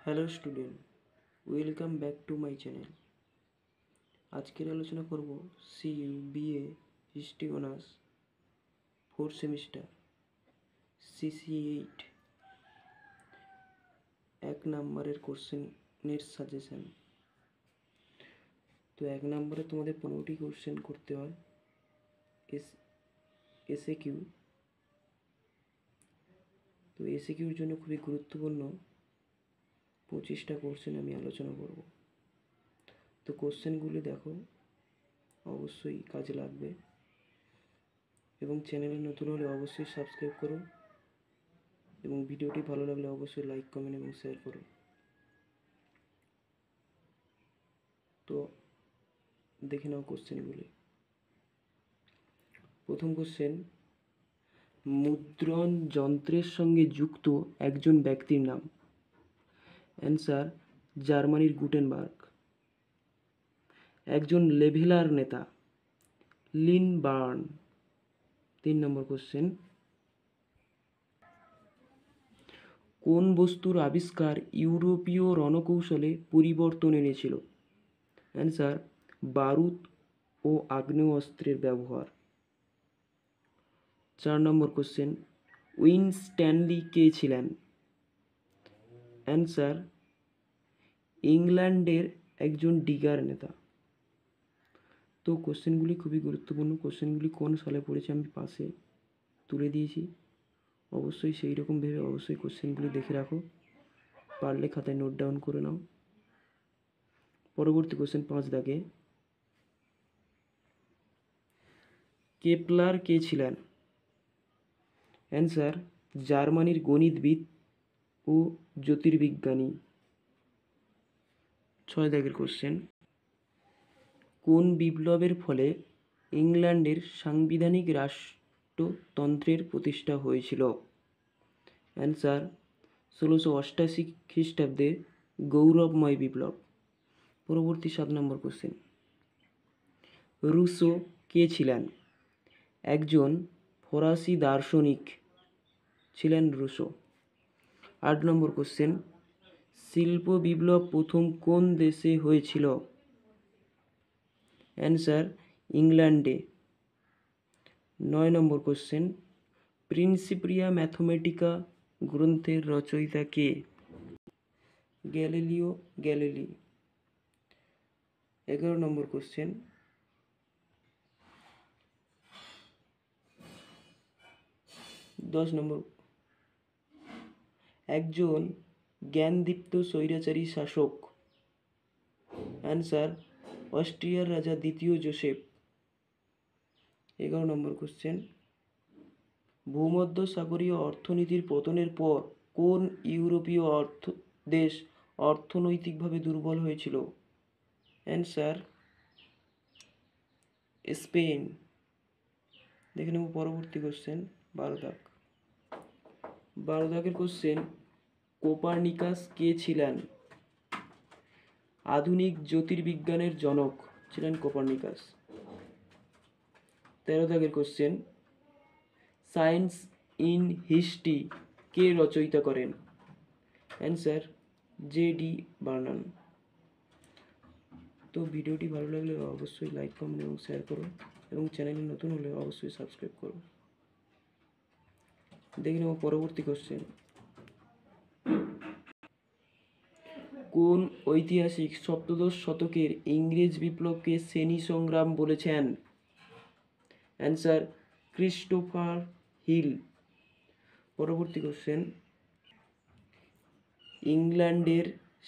Hello student, welcome back to my channel. আজকের আলোচনা করব CU BA history honours 4th semester CC8 1 নম্বরের কোশ্চেনের সাজেশন। তো 1 নম্বরে তোমাদের 15টি কোশ্চেন করতে হয় এসএকিউ। তো এসএকিউর জন্য খুবই গুরুত্বপূর্ণ 25টা কোশ্চেন আমি আলোচনা করব। তো কোশ্চেনগুলি দেখো, অবশ্যই কাজে লাগবে এবং চ্যানেলে নতুন হলে অবশ্যই সাবস্ক্রাইব করো এবং ভিডিওটি ভালো লাগলে অবশ্যই লাইক, কমেন্ট এবং শেয়ার করো। তো দেখে নাও কোশ্চেনগুলি। প্রথম কোশ্চেন, মুদ্রণ যন্ত্রের সঙ্গে যুক্ত একজন ব্যক্তির নাম। অ্যান্সার, জার্মানির গুটেনবার্গ। একজন লেভেলার নেতা, লিনবার্ন। 3 নম্বর কোশ্চেন, কোন বস্তুর আবিষ্কার ইউরোপীয় রণকৌশলে পরিবর্তন এনেছিল? অ্যান্সার, বারুদ ও আগ্নেয়াস্ত্রের ব্যবহার। 4 নম্বর কোশ্চেন, উইনস্ট্যানলি কে ছিলেন? অ্যান্সার, ইংল্যান্ডের একজন ডিগার নেতা। তো কোশ্চেনগুলি খুবই গুরুত্বপূর্ণ। কোশ্চেনগুলি কোন সালে পড়েছে আমি পাশে তুলে দিয়েছি, অবশ্যই সেই রকম ভেবে অবশ্যই কোশ্চেনগুলি দেখে রাখো, পারলে খাতায় নোট ডাউন করে নাও। পরবর্তী কোশ্চেন 5 দাগে, কেপলার কে ছিলেন? অ্যান্সার, জার্মানির গণিতবিদ ও জ্যোতির্বিজ্ঞানী। 6 দাগের কোশ্চেন, কোন বিপ্লবের ফলে ইংল্যান্ডের সাংবিধানিক রাষ্ট্রতন্ত্রের প্রতিষ্ঠা হয়েছিল? অ্যান্সার, 1688 খ্রিস্টাব্দের গৌরবময় বিপ্লব। পরবর্তী 7 নম্বর কোশ্চেন, রুসো কে ছিলেন? একজন ফরাসি দার্শনিক ছিলেন রুসো। 8 নম্বর কোশ্চেন, শিল্প বিপ্লব প্রথম কোন দেশে হয়েছিল? অ্যান্সার, ইংল্যান্ডে। 9 নম্বর কোশ্চেন, প্রিন্সিপিয়া ম্যাথমেটিকা গ্রন্থের রচয়িতা কে? Galileo Galilei. 11 নম্বর কোশ্চেন, 10 নম্বর, একজন জ্ঞানদীপ্ত স্বৈরাচারী শাসক। অ্যান্সার, অস্ট্রিয়ার রাজা দ্বিতীয় জোসেফ। 11 নম্বর কোশ্চেন, ভূমধ্যসাগরীয় অর্থনীতির পতনের পর কোন ইউরোপীয় দেশ অর্থনৈতিকভাবে দুর্বল হয়েছিল? Answer, Spain. দেখে নেব পরবর্তী কোশ্চেন 12 দাগ। 12 দাগের কোশ্চেন, কোপার্নিকাস কে ছিলেন? আধুনিক জ্যোতির্বিজ্ঞানের জনক ছিলেন কোপার্নিকাস। 13 দাগের কোশ্চেন, সায়েন্স ইন হিস্ট্রি কে রচয়িতা করেন? Answer, J D. বার্নান। তো ভিডিওটি ভালো লাগলে অবশ্যই লাইক, কমেন্ট এবং শেয়ার করো এবং চ্যানেলে নতুন হলে অবশ্যই সাবস্ক্রাইব করো। দেখে নেব পরবর্তী কোশ্চেন, কোন ঐতিহাসিক সপ্তদশ শতকের ইংরেজ বিপ্লবকে শ্রেণী সংগ্রাম বলেছেন? Answer, Christopher Hill. পরবর্তী কোশ্চেন, ইংল্যান্ডের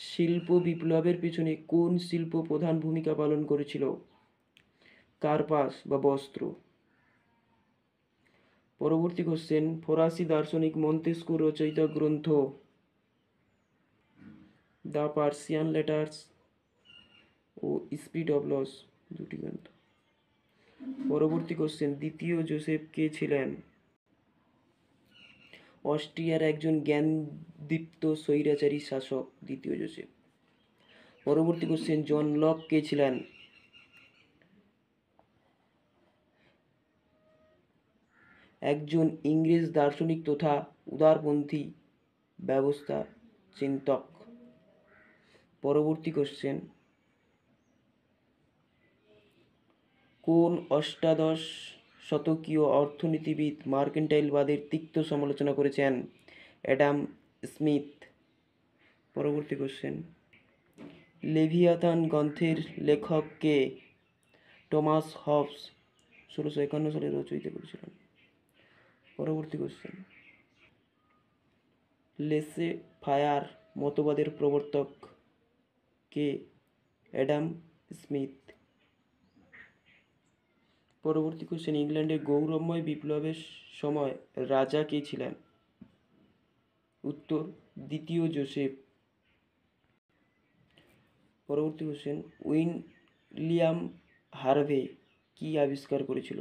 শিল্প বিপ্লবের পেছনে কোন শিল্প প্রধান ভূমিকা পালন করেছিল? কার্পাস বা বস্ত্র। পরবর্তী কোশ্চেন, ফরাসি দার্শনিক মন্তেস্কু রচয়িত গ্রন্থ দ্য পার্সিয়ান লেটার্স ও স্পিরিট অফ লস, দুটি গ্রন্থ। পরবর্তী কোশ্চেন, দ্বিতীয় জোসেফ কে ছিলেন? অস্ট্রিয়ার একজন জ্ঞানদীপ্ত স্বৈরাচারী শাসক দ্বিতীয় জোসেফ। পরবর্তী কোশ্চেন, জন লক কে ছিলেন? একজন ইংরেজ দার্শনিক তথা উদারপন্থী ব্যবস্থা চিন্তক। পরবর্তী কোশ্চেন, কোন অষ্টাদশ শতকীয় অর্থনীতিবিদ মার্কেন্টাইলবাদের তিক্ত সমালোচনা করেছেন? Adam Smith. পরবর্তী কোশ্চেন, লেভিয়াথান গ্রন্থের লেখক কে? টমাস হবস 1651 সালে রচয়িতা করেছিলেন। পরবর্তী কোশ্চেন, লেসে ফায়ার মতবাদের প্রবর্তক কে? Adam Smith. পরবর্তী কোশ্চেন, ইংল্যান্ডের গৌরবময় বিপ্লবের সময় রাজা কে ছিলেন? উত্তর, দ্বিতীয় জোসেফ। পরবর্তী কোশ্চেন, উইলিয়াম হার্ভে কি আবিষ্কার করেছিল?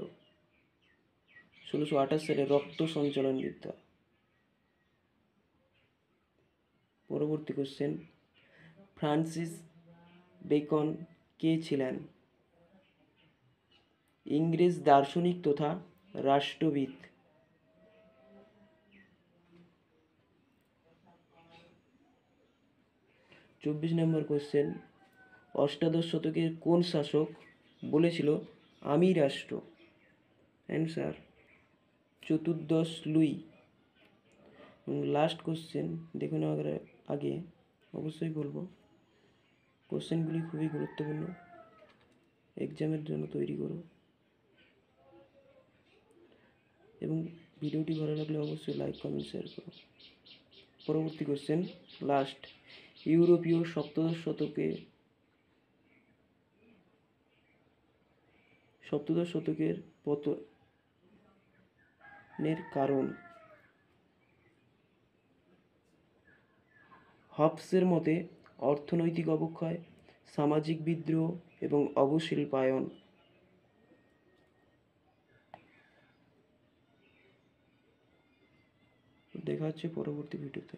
1628 সালে রক্ত সঞ্চালন বিদ্যা। পরবর্তী কোশ্চেন, ফ্রান্সিস বেকন কে ছিলেন? ইংরেজ দার্শনিক তথা রাষ্ট্রবিদ। 24 নম্বর কোশ্চেন, অষ্টাদশ শতকের কোন শাসক বলেছিল আমি রাষ্ট্র? অ্যান্সার, চতুর্দশ লুই। লাস্ট কোশ্চেন দেখে নেওয়ার আগে অবশ্যই বলবো, কোশ্চেনগুলি খুবই গুরুত্বপূর্ণ, এক্সামের জন্য তৈরি করো। এবং ভিডিওটি ভালো লাগলে অবশ্যই লাইক কমেন্ট শেয়ার করো। পরবর্তী কোশ্চেন, লাস্ট, ইউরোপীয় সপ্তদশ শতকের পতনের কারণ? হবসের মতে অর্থনৈতিক অবক্ষয়, সামাজিক বিদ্রোহ এবং অবশিল্পায়ন। দেখা হচ্ছে পরবর্তী ভিডিওতে।